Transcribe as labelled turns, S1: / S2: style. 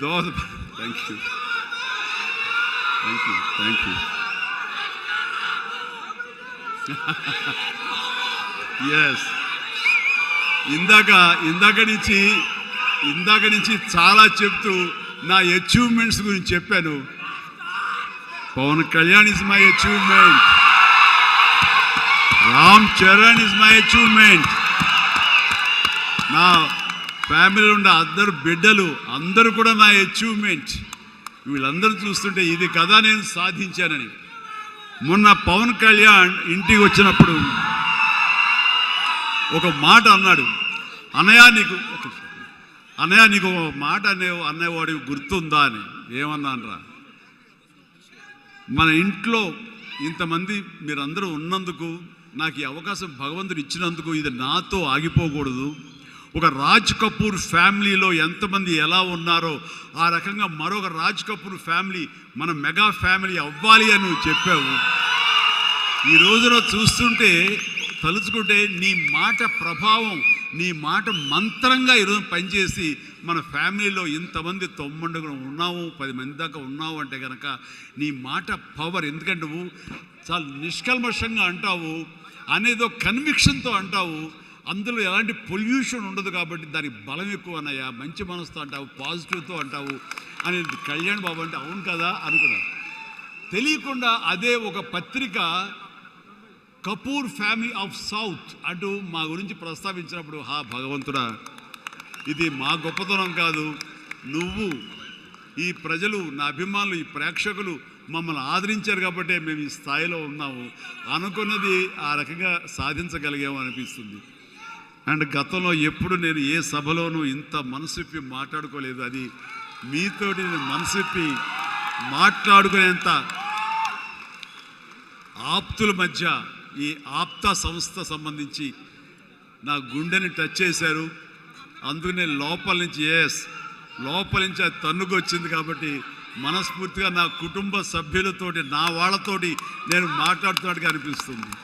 S1: Thank you, thank you, thank you. Yes, ఇందాక నుంచి చాలా చెప్తూ నా అచీవ్మెంట్స్ గురించి చెప్పాను. Pawan Kalyan is my achievement, Ram Charan is my achievement, నా ఫ్యామిలీలో ఉన్న అందరు బిడ్డలు అందరూ కూడా నా అచీవ్మెంట్. వీళ్ళందరూ చూస్తుంటే ఇది కదా నేను సాధించానని. మొన్న పవన్ కళ్యాణ్ ఇంటికి వచ్చినప్పుడు ఒక మాట అన్నాడు, అన్నయ్య నీకు ఒక మాట అనేవాడికి గుర్తుందా అని. ఏమన్నానరా, మన ఇంట్లో ఇంతమంది మీరందరూ ఉన్నందుకు, నాకు ఈ అవకాశం భగవంతుడు ఇచ్చినందుకు ఇది నాతో ఆగిపోకూడదు. ఒక రాజ్ కపూర్ ఫ్యామిలీలో ఎంతమంది ఎలా ఉన్నారో ఆ రకంగా మరొక రాజ్ కపూర్ ఫ్యామిలీ మన మెగా ఫ్యామిలీ అవ్వాలి అని నువ్వు చెప్పావు. ఈ రోజున చూస్తుంటే తలుచుకుంటే నీ మాట ప్రభావం, నీ మాట మంత్రంగా ఈరోజు పనిచేసి మన ఫ్యామిలీలో ఇంతమంది 90 ఉన్నావు, 10 మంది దాకా ఉన్నావు అంటే కనుక నీ మాట పవర్. ఎందుకంటే నువ్వు చాలా నిష్కల్మషంగా అంటావు, అనేదో కన్విక్షన్తో అంటావు, అందులో ఎలాంటి పొల్యూషన్ ఉండదు కాబట్టి దానికి బలం ఎక్కువ అన్నయ్య. మంచి మనసుతో అంటావు, పాజిటివ్తో అంటావు అని కళ్యాణ్ బాబు అంటే అవును కదా అనుకున్నాను. తెలియకుండా అదే ఒక పత్రిక కపూర్ ఫ్యామిలీ ఆఫ్ సౌత్ అంటూ మా గురించి ప్రస్తావించినప్పుడు, భగవంతుడా, ఇది మా గొప్పతనం కాదు, నువ్వు ఈ ప్రజలు, నా అభిమానులు, ఈ ప్రేక్షకులు మమ్మల్ని ఆదరించారు కాబట్టి మేము ఈ స్థాయిలో ఉన్నాము. అనుకున్నది ఆ రకంగా సాధించగలిగాము అనిపిస్తుంది. అండ్ గతంలో ఎప్పుడు నేను ఏ సభలోనూ ఇంత మనసిప్పి మాట్లాడుకోలేదు. అది మీతోటి నేను మనసిప్పి మాట్లాడుకునేంత ఆప్తుల మధ్య ఈ ఆప్తా సంస్థ సంబంధించి నా గుండెని టచ్ చేశారు. అందుకనే లోపల నుంచి అది తన్నుకు వచ్చింది కాబట్టి మనస్ఫూర్తిగా నా కుటుంబ సభ్యులతోటి, నా వాళ్ళతోటి నేను మాట్లాడుతున్నట్టుగా అనిపిస్తుంది.